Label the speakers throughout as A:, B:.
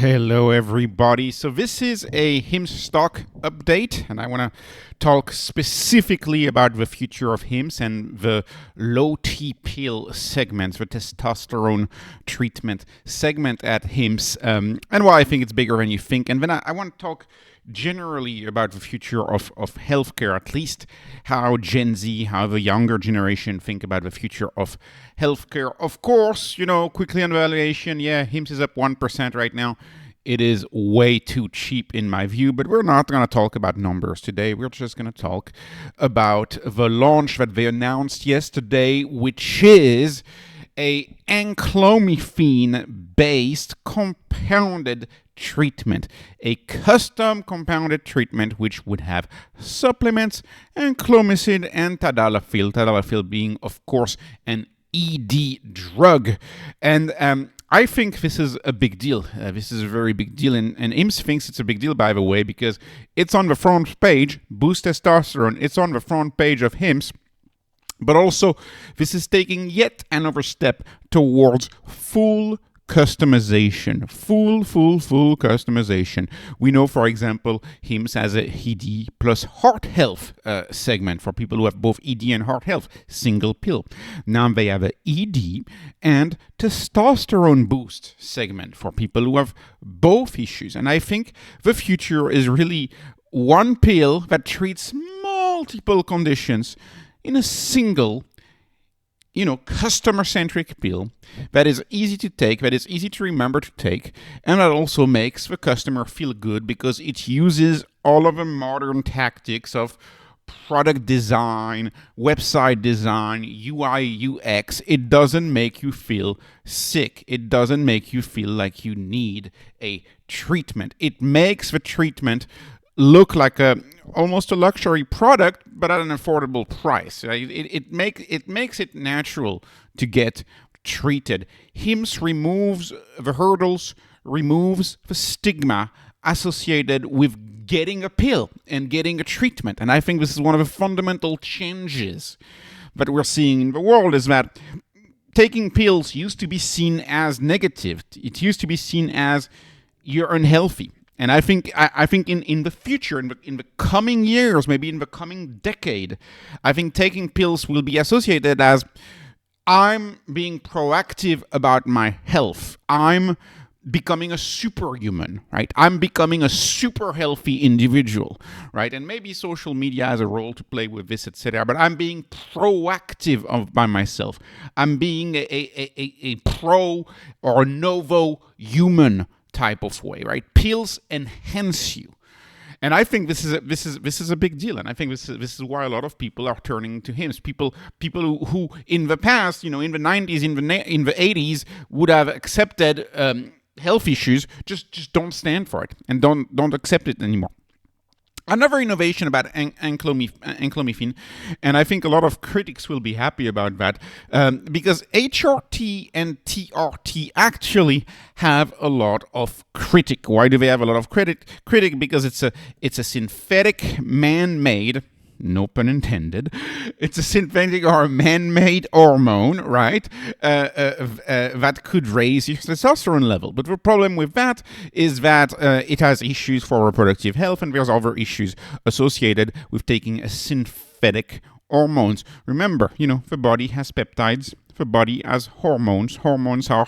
A: Hello, everybody. So this is a HIMSS stock update, and I want to talk specifically about the future of HIMSS and the low T pill segments, the testosterone treatment segment at HIMSS, and why I think it's bigger than you think. And then I want to talk generally about the future of healthcare, at least how Gen Z, how the younger generation think about the future of healthcare. Of course, quickly on valuation, HIMSS is up 1% right now. It is way too cheap in my view, but we're not going to talk about numbers today. We're just going to talk about the launch that they announced yesterday, which is a enclomiphene-based compounded treatment, a custom compounded treatment which would have supplements, enclomicin and tadalafil being, of course, an ED drug. And I think this is a big deal. This is a very big deal, and HIMSS thinks it's a big deal, by the way, because it's on the front page, Boost Testosterone, it's on the front page of HIMSS. But also, this is taking yet another step towards full customization, full customization. We know, for example, HIMSS has a ED plus heart health segment for people who have both ED and heart health, single pill. Now they have a ED and testosterone boost segment for people who have both issues. And I think the future is really one pill that treats multiple conditions in a single, customer-centric pill that is easy to take, that is easy to remember to take, and that also makes the customer feel good because it uses all of the modern tactics of product design, website design, UI, UX. It doesn't make you feel sick. It doesn't make you feel like you need a treatment. It makes the treatment look like almost a luxury product, but at an affordable price. It makes it natural to get treated. HIMSS removes the hurdles, removes the stigma associated with getting a pill and getting a treatment. And I think this is one of the fundamental changes that we're seeing in the world, is that taking pills used to be seen as negative. It used to be seen as you're unhealthy. And I think in the future, in the coming years, maybe in the coming decade, I think taking pills will be associated as I'm being proactive about my health. I'm becoming a superhuman, right? I'm becoming a super healthy individual, right? And maybe social media has a role to play with this, etc. But I'm being proactive by myself. I'm being a pro or a novo human type of way, right? Pills enhance you, and I think this is a big deal, and I think this is why a lot of people are turning to HIMSS. People who in the past, in the 90s, in the 80s, would have accepted health issues, just don't stand for it and don't accept it anymore. Another innovation about enclomiphene, and I think a lot of critics will be happy about that, because HRT and TRT actually have a lot of critic. Why do they have a lot of critic? Because it's a synthetic, man-made, no pun intended, it's a synthetic or a man-made hormone, right, that could raise your testosterone level. But the problem with that is that it has issues for reproductive health, and there's other issues associated with taking a synthetic hormones. Remember, the body has peptides. The body has hormones. Hormones are,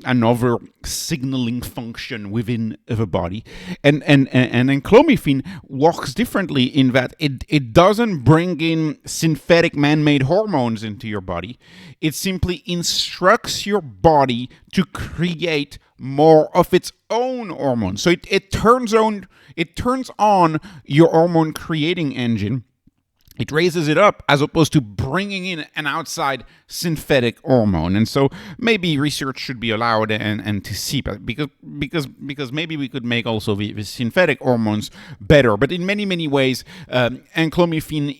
A: another signaling function within the body. And enclomiphene works differently in that it doesn't bring in synthetic man-made hormones into your body. It simply instructs your body to create more of its own hormones. So it turns on your hormone creating engine. It raises it up as opposed to bringing in an outside synthetic hormone. And so maybe research should be allowed and to see, because maybe we could make also the synthetic hormones better. But in many ways, enclomiphene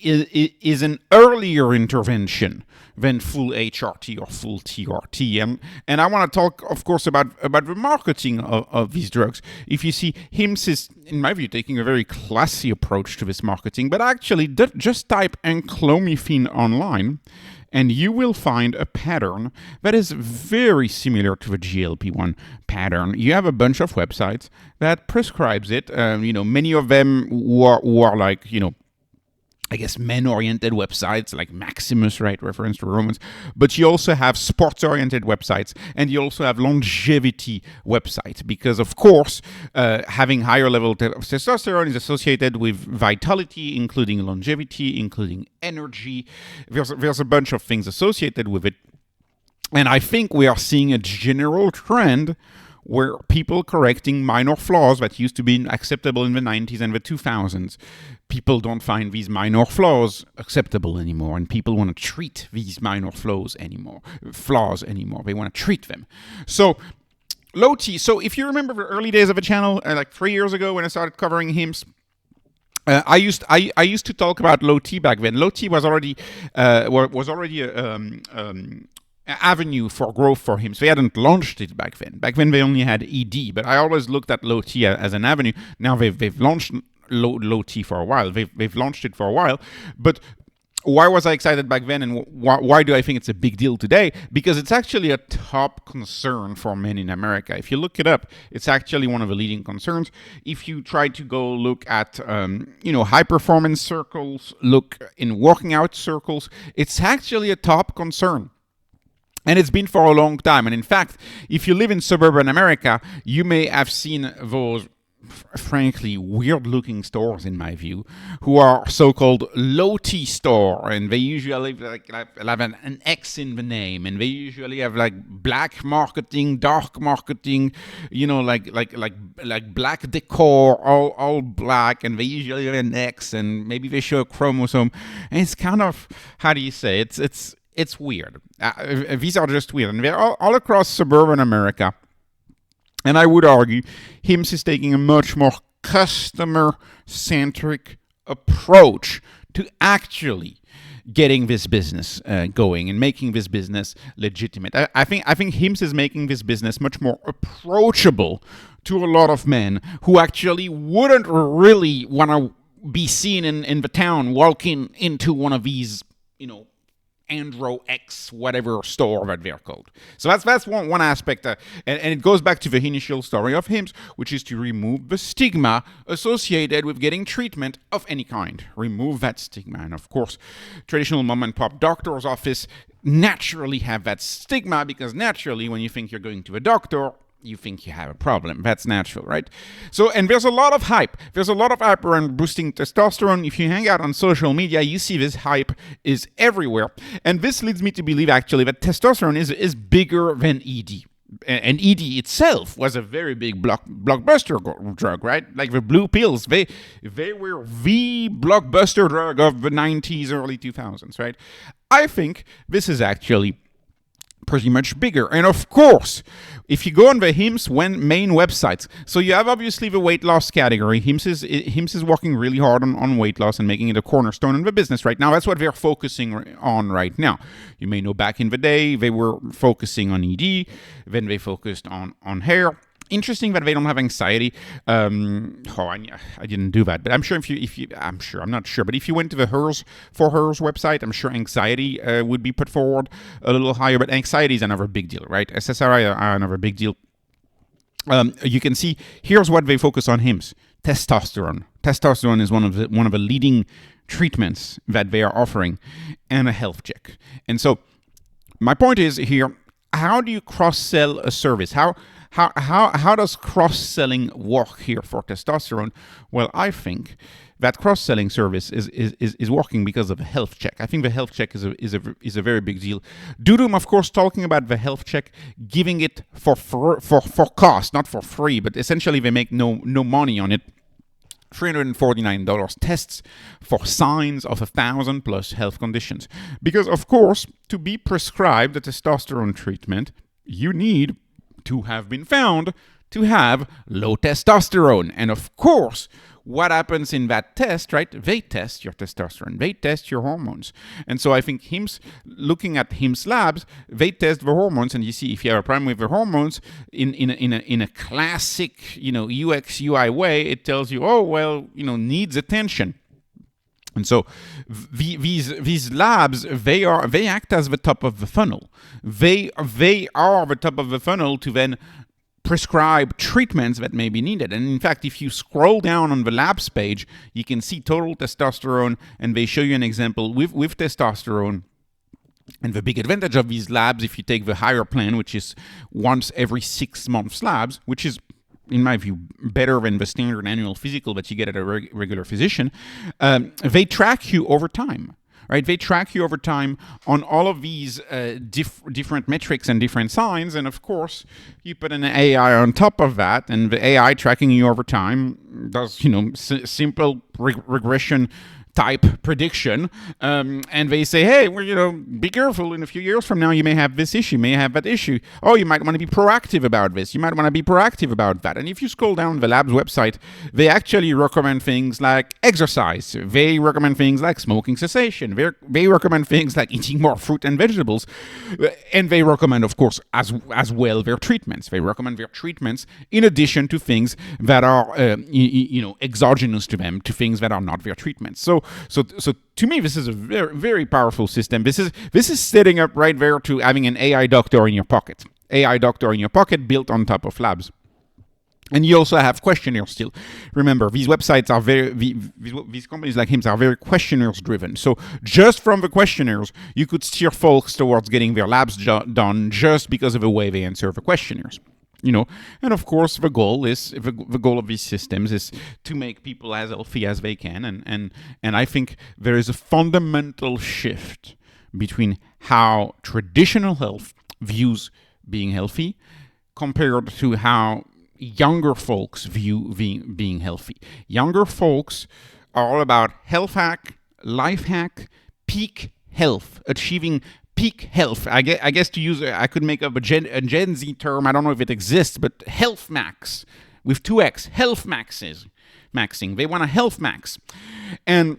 A: is an earlier intervention than full HRT or full TRT. And I want to talk, of course, about the marketing of these drugs. If you see, HIMSS is, in my view, taking a very classy approach to this marketing, but actually just type enclomiphene online and you will find a pattern that is very similar to the GLP-1 pattern. You have a bunch of websites that prescribes it. Many of them who are like, I guess men-oriented websites like Maximus, right, reference to Romans, but you also have sports-oriented websites, and you also have longevity websites, because of course, having higher level of testosterone is associated with vitality, including longevity, including energy. There's a bunch of things associated with it, and I think we are seeing a general trend where people correcting minor flaws that used to be acceptable in the 90s and the 2000s, people don't find these minor flaws acceptable anymore, and people want to treat these minor flaws anymore. They want to treat them. So low T. So if you remember the early days of the channel, like 3 years ago when I started covering HIMSS, I used to talk about low T back then. Low T was already avenue for growth for him. So they hadn't launched it back then. Back then they only had ED, but I always looked at low T as an avenue. Now they've launched low T for a while. They've launched it for a while, but why was I excited back then, and why do I think it's a big deal today? Because it's actually a top concern for men in America. If you look it up, it's actually one of the leading concerns. If you try to go look at, high performance circles, look in working out circles, it's actually a top concern. And it's been for a long time. And in fact, if you live in suburban America, you may have seen those, frankly, weird-looking stores, in my view, who are so-called low-T store, and they usually have an X in the name, and they usually have like black marketing, dark marketing, like black decor, all black, and they usually have an X, and maybe they show a chromosome, and it's kind of, how do you say, it's weird. These are just weird, and they're all across suburban America. And I would argue HIMSS is taking a much more customer-centric approach to actually getting this business going and making this business legitimate. I think HIMSS is making this business much more approachable to a lot of men who actually wouldn't really want to be seen in the town walking into one of these, Andro X whatever store that they're called. So that's one aspect, and it goes back to the initial story of HIMSS, which is to remove the stigma associated with getting treatment of any kind. Remove that stigma, and of course, traditional mom and pop doctor's office naturally have that stigma, because naturally, when you think you're going to a doctor, you think you have a problem. That's natural, right? So, and there's a lot of hype. There's a lot of hype around boosting testosterone. If you hang out on social media, you see this hype is everywhere. And this leads me to believe, actually, that testosterone is bigger than ED. And ED itself was a very big blockbuster drug, right? Like the blue pills, they were the blockbuster drug of the 90s, early 2000s, right? I think this is actually pretty much bigger. And of course, if you go on the HIMSS main websites, so you have obviously the weight loss category. HIMSS is working really hard on weight loss and making it a cornerstone in the business right now. That's what they're focusing on right now. You may know back in the day, they were focusing on ED, then they focused on hair. Interesting that they don't have anxiety. I didn't do that, but I'm sure I'm not sure. But if you went to the HERS website, I'm sure anxiety would be put forward a little higher. But anxiety is another big deal, right? SSRI are another big deal. You can see here's what they focus on HIMSS: testosterone. Testosterone is one of the leading treatments that they are offering, and a health check. And so, my point is here: how do you cross-sell a service? How does cross-selling work here for testosterone? Well, I think that cross-selling service is working because of the health check. I think the health check is a very big deal. Due to them, of course, talking about the health check, giving it for cost, not for free, but essentially they make no money on it. $349 tests for signs of 1,000 plus health conditions. Because, of course, to be prescribed a testosterone treatment, you need to have been found to have low testosterone. And of course, what happens in that test, right? They test your testosterone. They test your hormones. And so I think HIMSS, looking at HIMSS labs, they test the hormones, and you see if you have a problem with the hormones in a classic, UX UI way, it tells you, needs attention. And so these labs, they act as the top of the funnel. They are the top of the funnel to then prescribe treatments that may be needed. And in fact, if you scroll down on the labs page, you can see total testosterone, and they show you an example with testosterone. And the big advantage of these labs, if you take the higher plan, which is once every 6 months labs, which is, in my view, better than the standard annual physical that you get at a regular physician, they track you over time. Right, they track you over time on all of these different metrics and different signs, and of course, you put an AI on top of that, and the AI tracking you over time does, simple regression type prediction, and they say, hey, well, be careful. In a few years from now, you may have this issue, you may have that issue. Oh, you might want to be proactive about this. You might want to be proactive about that. And if you scroll down the lab's website, they actually recommend things like exercise. They recommend things like smoking cessation. They recommend things like eating more fruit and vegetables. And they recommend, of course, as well, their treatments. They recommend their treatments in addition to things that are, exogenous to them, to things that are not their treatments. So to me, this is a very, very powerful system. This is setting up right there to having an AI doctor in your pocket. AI doctor in your pocket built on top of labs. And you also have questionnaires still. Remember, these websites are these companies like HIMSS are very questionnaires driven. So just from the questionnaires, you could steer folks towards getting their labs done just because of the way they answer the questionnaires. And of course, the goal of these systems is to make people as healthy as they can. And I think there is a fundamental shift between how traditional health views being healthy compared to how younger folks view being healthy. Younger folks are all about health hack, life hack, peak health, achieving peak health. I guess to use, I could make up a Gen Z term. I don't know if it exists, but health max with 2x, healthmaxxing. They want a health max. And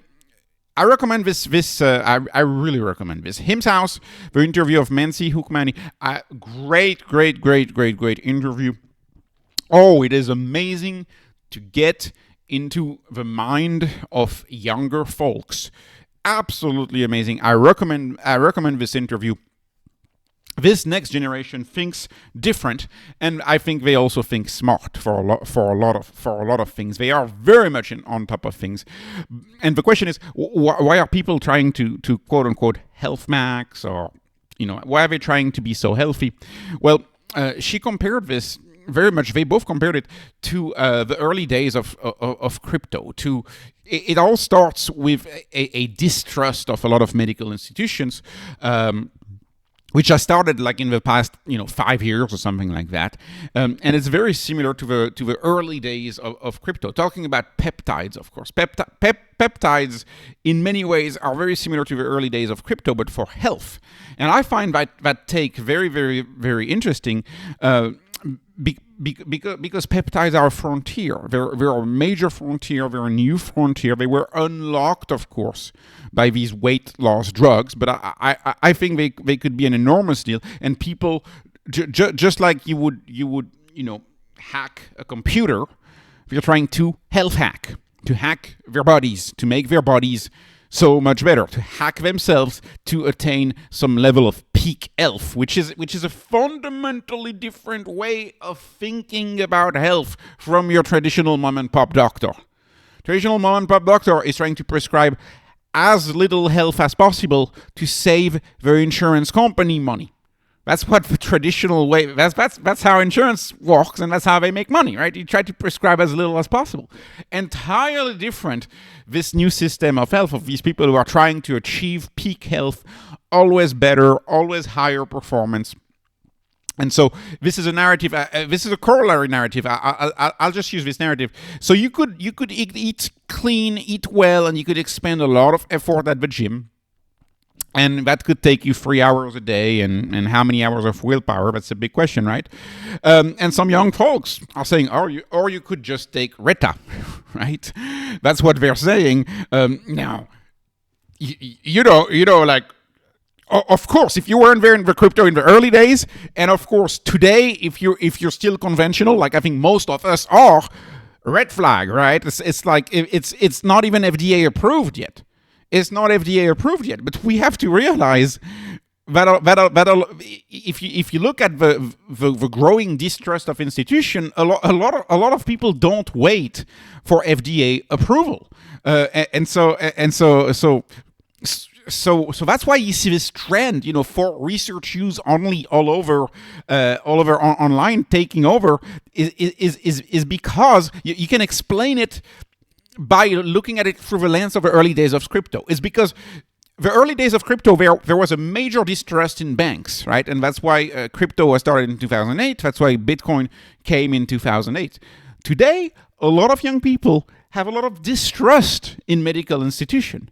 A: I recommend this. I really recommend this. HIMSS House, the interview of Mansi Hukmani. Great interview. Oh, it is amazing to get into the mind of younger folks. Absolutely amazing. I recommend this interview. This next generation thinks different, and I think they also think smart for a lot of things. They are very much on top of things. And the question is, why are people trying to quote unquote health max, or why are they trying to be so healthy? Well, she compared this very much. They both compared it to the early days of crypto. It all starts with a distrust of a lot of medical institutions, which I started like in the past 5 years or something like that, and it's very similar to the early days of crypto. Talking about peptides, of course, peptides in many ways are very similar to the early days of crypto, but for health. And I find that take very, very, very interesting. Because peptides are a frontier. They're a major frontier. They're a new frontier. They were unlocked, of course, by these weight loss drugs. But I think they could be an enormous deal. And people, just like you would hack a computer, they're trying to health hack, to hack their bodies, to make their bodies so much better, to hack themselves to attain some level of peak health, which is a fundamentally different way of thinking about health from your traditional mom and pop doctor. Traditional mom and pop doctor is trying to prescribe as little health as possible to save their insurance company money. That's what the traditional way, that's how insurance works, and that's how they make money, right? You try to prescribe as little as possible. Entirely different, this new system of health, of these people who are trying to achieve peak health, always better, always higher performance. And so this is a narrative, this is a corollary narrative. I'll just use this narrative. So you could eat clean, eat well, and you could expend a lot of effort at the gym. And that could take you 3 hours a day, and how many hours of willpower? That's a big question, right? And some young folks are saying, or you could just take Reta, right? That's what they're saying. Now, like, of course, if you weren't there in the crypto in the early days, and of course today, if you're still conventional, like I think most of us are, red flag, right? It's like it's not even FDA approved yet. It's not FDA approved yet, but we have to realize that if you look at the growing distrust of institution, a lot of people don't wait for FDA approval, and so that's why you see this trend, for research use only all over online taking over is because you can explain it by looking at it through the lens of the early days of crypto. It's because the early days of crypto, there was a major distrust in banks, right? And that's why crypto was started in 2008. That's why Bitcoin came in 2008. Today, a lot of young people have a lot of distrust in medical institutions.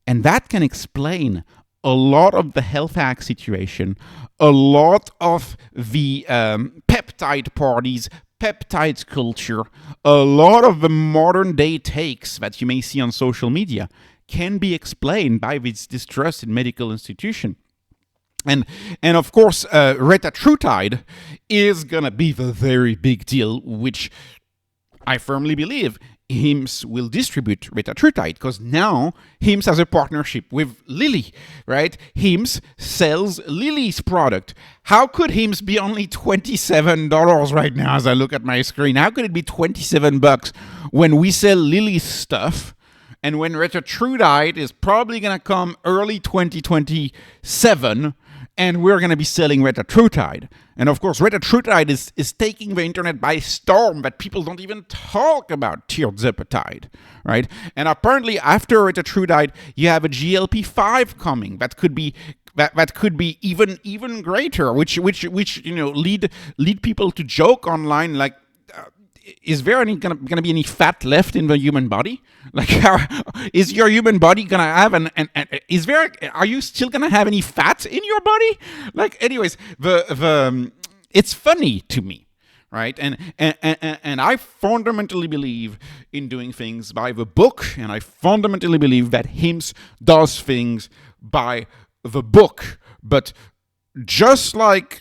A: And that can explain a lot of the health hack situation, a lot of the peptide parties, peptides culture, a lot of the modern day takes that you may see on social media can be explained by this distrust in medical institution. And of course, retatrutide is going to be the very big deal, which I firmly believe Hims will distribute retatrutide, because now Hims has a partnership with Lilly, right? Hims sells Lilly's product. How could Hims be only $27 right now as I look at my screen? How could it be $27 when we sell Lilly's stuff? And when retatrutide is probably going to come early 2027, and we're going to be selling retatrutide. And of course, retatrutide is taking the internet by storm, that people don't even talk about tirzepatide, right? And apparently, after retatrutide, you have a GLP-5 coming that could be even greater, which lead people to joke online like, is there gonna be any fat left in the human body? Like, is your human body gonna have are you still gonna have any fat in your body? Like, anyways, it's funny to me, right? And I fundamentally believe in doing things by the book, and I fundamentally believe that Hims does things by the book. But just like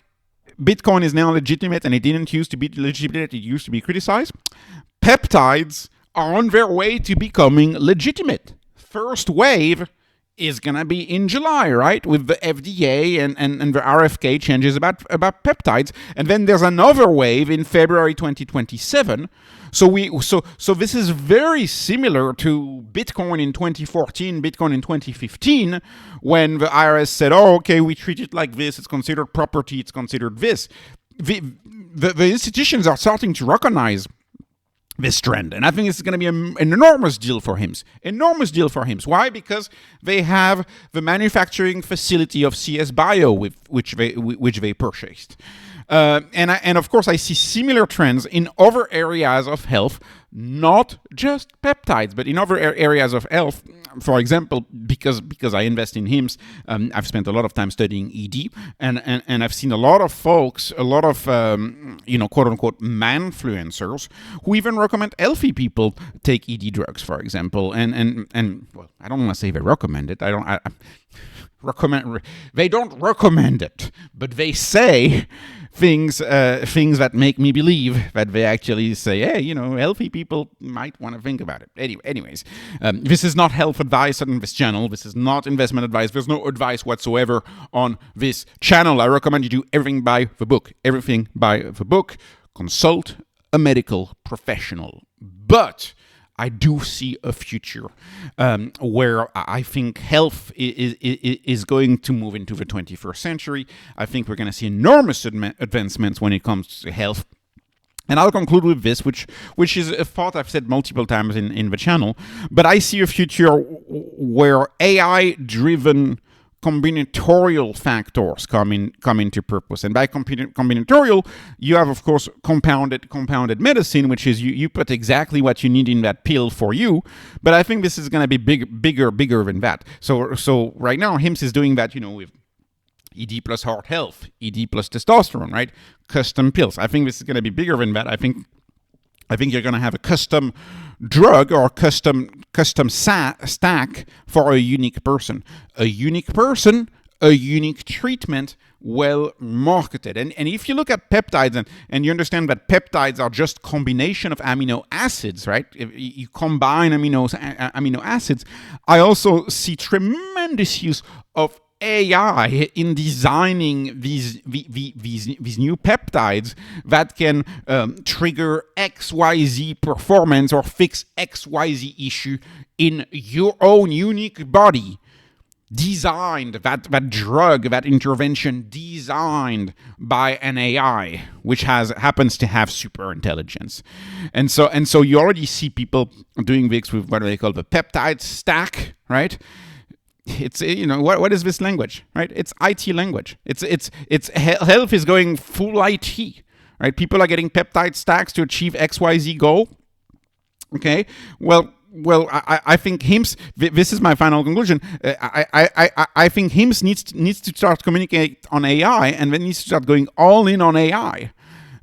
A: Bitcoin is now legitimate, and it didn't used to be legitimate, it used to be criticized, peptides are on their way to becoming legitimate. First wave is going to be in July, right? With the FDA and the RFK changes about peptides. And then there's another wave in February 2027. So this is very similar to Bitcoin in 2014, Bitcoin in 2015, when the IRS said, oh, okay, we treat it like this, it's considered property, it's considered this. The institutions are starting to recognize this trend, and I think it's going to be an enormous deal for Hims. Enormous deal for Hims. Why? Because they have the manufacturing facility of CS Bio, which they purchased. And of course, I see similar trends in other areas of health, not just peptides, but in other areas of health. For example, because I invest in Hims, I've spent a lot of time studying ED, and I've seen a lot of folks, a lot of quote unquote manfluencers who even recommend healthy people take ED drugs, for example. And well, I don't want to say they recommend it. They don't recommend it, but they say things that make me believe that they actually say, hey, healthy people might want to think about it. Anyways, this is not health advice on this channel. This is not investment advice. There's no advice whatsoever on this channel. I recommend you do everything by the book. Everything by the book. Consult a medical professional. But I do see a future where I think health is going to move into the 21st century. I think we're going to see enormous advancements when it comes to health. And I'll conclude with this, which is a thought I've said multiple times in the channel. But I see a future where AI-driven combinatorial factors come into purpose. And by combinatorial, you have, of course, compounded medicine, which is you put exactly what you need in that pill for you. But I think this is going to be bigger than that. So right now, Hims is doing that, with ED plus heart health, ED plus testosterone, right? Custom pills. I think this is going to be bigger than that. I think you're going to have a custom drug or custom stack for a unique person. A unique person, a unique treatment well marketed. And if you look at peptides and you understand that peptides are just combination of amino acids, right? If you combine amino acids, I also see tremendous use of AI in designing these new peptides that can trigger XYZ performance or fix XYZ issue in your own unique body. Designed, that drug, that intervention designed by an AI, which happens to have super intelligence. And so you already see people doing this with what they call the peptide stack, right? It's, what is this language, right? It's IT language. It's health is going full IT, right? People are getting peptide stacks to achieve XYZ goal. Okay, well, I think HIMSS. This is my final conclusion. I think HIMSS needs to start communicate on AI, and then needs to start going all in on AI,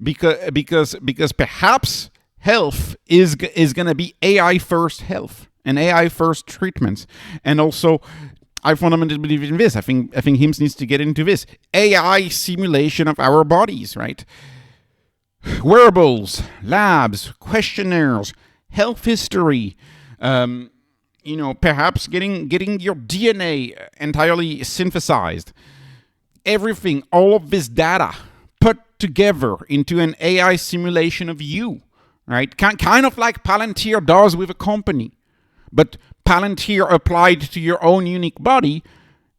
A: because perhaps health is going to be AI first health and AI first treatments, and also. I fundamentally believe in this. I think HIMSS needs to get into this AI simulation of our bodies, right? Wearables, labs, questionnaires, health history. Perhaps getting your DNA entirely synthesized. Everything, all of this data put together into an AI simulation of you, right? Kind of like Palantir does with a company, but Palantir applied to your own unique body,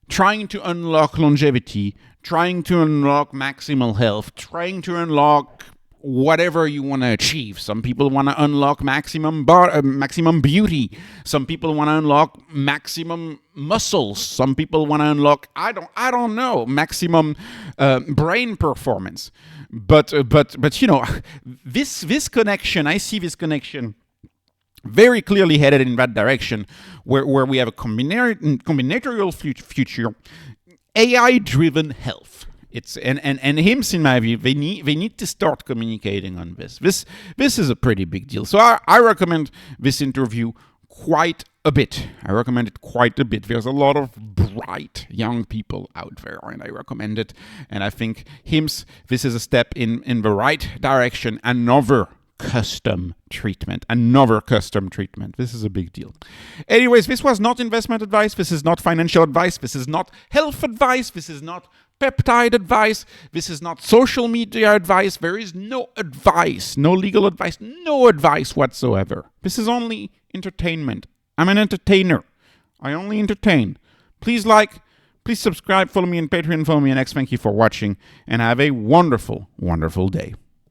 A: trying to unlock longevity, trying to unlock maximal health, trying to unlock whatever you want to achieve. Some people want to unlock maximum beauty. Some people want to unlock maximum muscles. Some people want to unlock I don't know, maximum brain performance. But this connection, I see this connection very clearly headed in that direction, where we have a combinatorial future, AI-driven health. It's and HIMSS, in my view, they need to start communicating on this. This is a pretty big deal. So I recommend this interview quite a bit. There's a lot of bright young people out there, and I recommend it. And I think HIMSS, this is a step in the right direction. Another custom treatment. This is a big deal. Anyways, this was not investment advice. This is not financial advice. This is not health advice. This is not peptide advice. This is not social media advice. There is no advice, no legal advice, no advice whatsoever. This is only entertainment. I'm an entertainer. I only entertain. Please subscribe, follow me on Patreon, follow me on X. Thank you for watching, and have a wonderful, wonderful day.